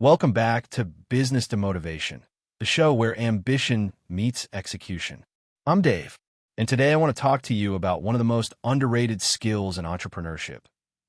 Welcome back to Business to Motivation, the show where ambition meets execution. I'm Dave, and today I want to talk to you about one of the most underrated skills in entrepreneurship,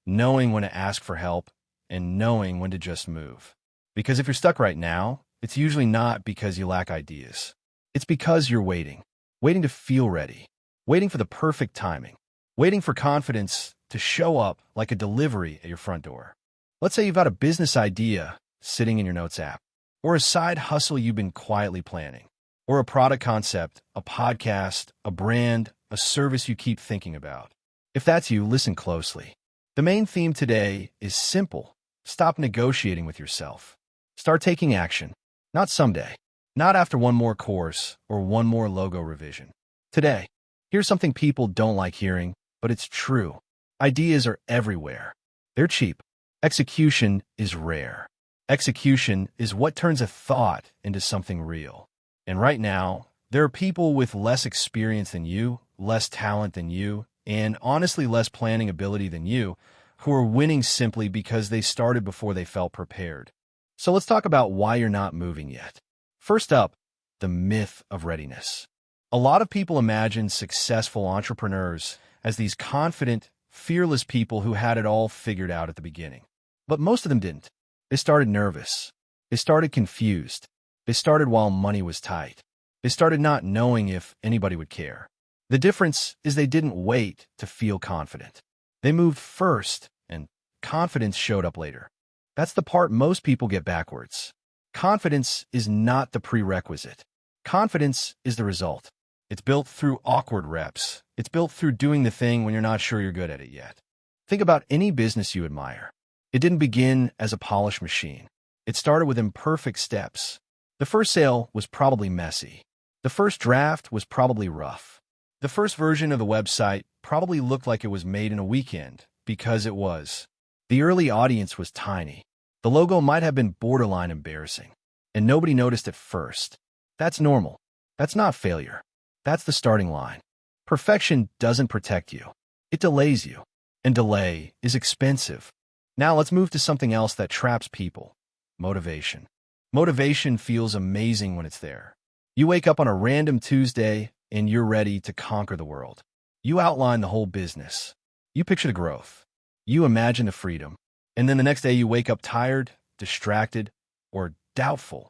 knowing when to ask for help and knowing when to just move. Because if you're stuck right now, it's usually not because you lack ideas. It's because you're waiting to feel ready, waiting for the perfect timing, waiting for confidence to show up like a delivery at your front door. Let's say you've got a business idea sitting in your notes app, or a side hustle you've been quietly planning, or a product concept, a podcast, a brand, a service you keep thinking about. If that's you, listen closely. The main theme today is simple. Stop negotiating with yourself. Start taking action. Not someday, not after one more course or one more logo revision. Today, here's something people don't like hearing, but it's true. Ideas are everywhere. They're cheap. Execution is rare. Execution is what turns a thought into something real. And right now, there are people with less experience than you, less talent than you, and honestly less planning ability than you, who are winning simply because they started before they felt prepared. So let's talk about why you're not moving yet. First up, the myth of readiness. A lot of people imagine successful entrepreneurs as these confident, fearless people who had it all figured out at the beginning. But most of them didn't. They started nervous. They started confused. They started while money was tight. They started not knowing if anybody would care. The difference is they didn't wait to feel confident. They moved first, and confidence showed up later. That's the part most people get backwards. Confidence is not the prerequisite. Confidence is the result. It's built through awkward reps. It's built through doing the thing when you're not sure you're good at it yet. Think about any business you admire. It didn't begin as a polished machine. It started with imperfect steps. The first sale was probably messy. The first draft was probably rough. The first version of the website probably looked like it was made in a weekend, because it was. The early audience was tiny. The logo might have been borderline embarrassing, and nobody noticed at first. That's normal. That's not failure. That's the starting line. Perfection doesn't protect you. It delays you. And delay is expensive. Now let's move to something else that traps people. Motivation. Motivation feels amazing when it's there. You wake up on a random Tuesday and you're ready to conquer the world. You outline the whole business. You picture the growth. You imagine the freedom. And then the next day you wake up tired, distracted, or doubtful,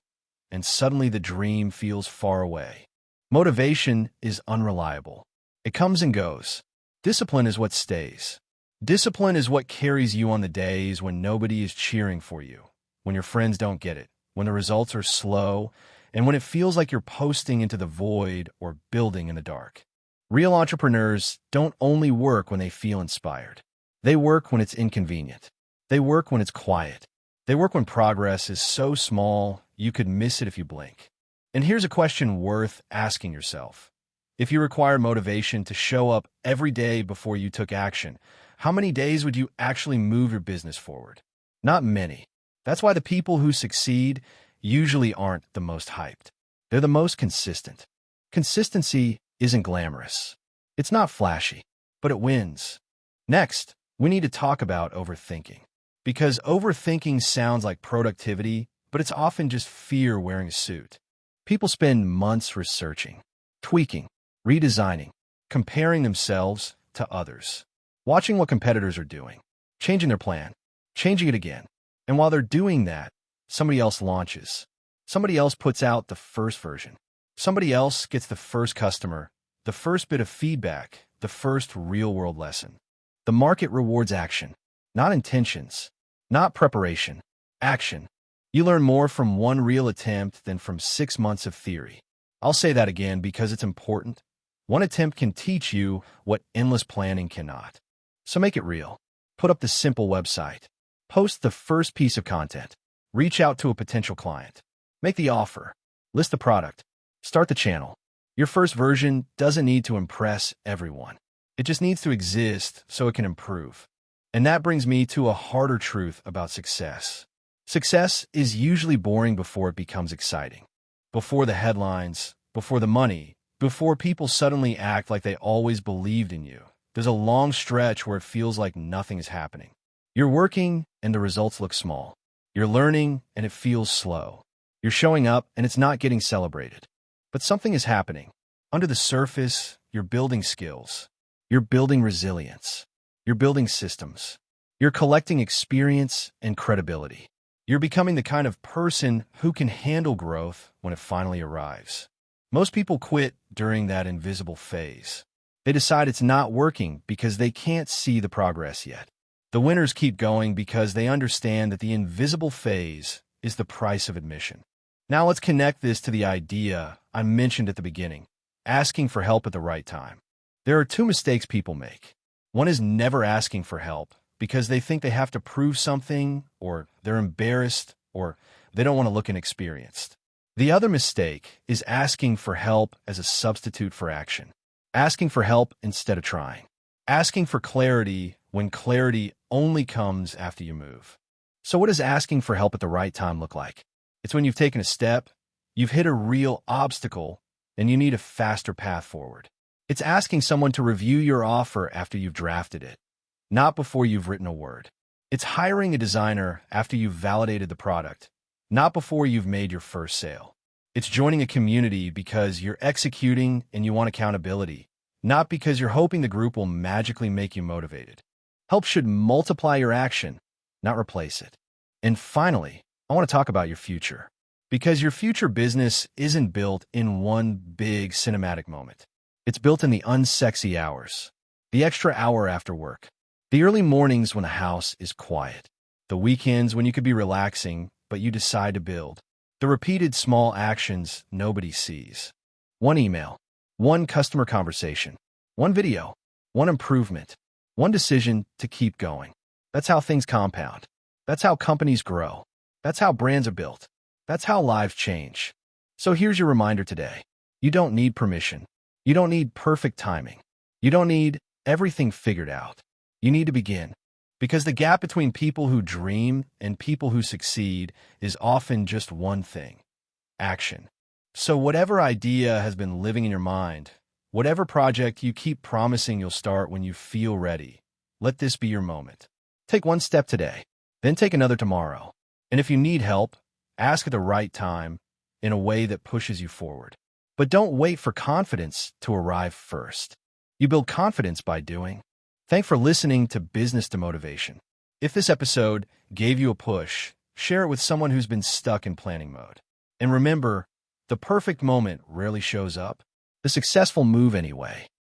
and suddenly the dream feels far away. Motivation is unreliable. It comes and goes. Discipline is what stays. Discipline is what carries you on the days when nobody is cheering for you, when your friends don't get it, when the results are slow, and when it feels like you're posting into the void or building in the dark. Real entrepreneurs don't only work when they feel inspired. They work when it's inconvenient. They work when it's quiet. They work when progress is so small you could miss it if you blink. And here's a question worth asking yourself. If you required motivation to show up every day before you took action, how many days would you actually move your business forward? Not many. That's why the people who succeed usually aren't the most hyped. They're the most consistent. Consistency isn't glamorous. It's not flashy, but it wins. Next, we need to talk about overthinking. Because overthinking sounds like productivity, but it's often just fear wearing a suit. People spend months researching, tweaking, redesigning, comparing themselves to others, watching what competitors are doing, changing their plan, changing it again. And while they're doing that, somebody else launches. Somebody else puts out the first version. Somebody else gets the first customer, the first bit of feedback, the first real-world lesson. The market rewards action, not intentions, not preparation, action. You learn more from one real attempt than from 6 months of theory. I'll say that again because it's important. One attempt can teach you what endless planning cannot. So make it real. Put up the simple website. Post the first piece of content. Reach out to a potential client. Make the offer. List the product. Start the channel. Your first version doesn't need to impress everyone. It just needs to exist so it can improve. And that brings me to a harder truth about success. Success is usually boring before it becomes exciting. Before the headlines, before the money, before people suddenly act like they always believed in you. There's a long stretch where it feels like nothing is happening. You're working and the results look small. You're learning, and it feels slow. You're showing up, and it's not getting celebrated. But something is happening. Under the surface, you're building skills. You're building resilience. You're building systems. You're collecting experience and credibility. You're becoming the kind of person who can handle growth when it finally arrives. Most people quit during that invisible phase. They decide it's not working because they can't see the progress yet. The winners keep going because they understand that the invisible phase is the price of admission. Now let's connect this to the idea I mentioned at the beginning, asking for help at the right time. There are two mistakes people make. One is never asking for help because they think they have to prove something, or they're embarrassed, or they don't want to look inexperienced. The other mistake is asking for help as a substitute for action. Asking for help instead of trying. Asking for clarity when clarity only comes after you move. So what does asking for help at the right time look like? It's when you've taken a step, you've hit a real obstacle, and you need a faster path forward. It's asking someone to review your offer after you've drafted it, not before you've written a word. It's hiring a designer after you've validated the product, not before you've made your first sale. It's joining a community because you're executing and you want accountability, not because you're hoping the group will magically make you motivated. Help should multiply your action, not replace it. And finally, I want to talk about your future. Because your future business isn't built in one big cinematic moment. It's built in the unsexy hours, the extra hour after work, the early mornings when the house is quiet, the weekends when you could be relaxing, but you decide to build, the repeated small actions nobody sees. One email, one customer conversation, one video, one improvement, one decision to keep going. That's how things compound. That's how companies grow. That's how brands are built. That's how lives change. So here's your reminder today. You don't need permission. You don't need perfect timing. You don't need everything figured out. You need to begin. Because the gap between people who dream and people who succeed is often just one thing: action. So whatever idea has been living in your mind, whatever project you keep promising you'll start when you feel ready, let this be your moment. Take one step today, then take another tomorrow. And if you need help, ask at the right time in a way that pushes you forward. But don't wait for confidence to arrive first. You build confidence by doing. Thanks for listening to Business to Motivation. If this episode gave you a push, share it with someone who's been stuck in planning mode. And remember, the perfect moment rarely shows up. The successful move anyway.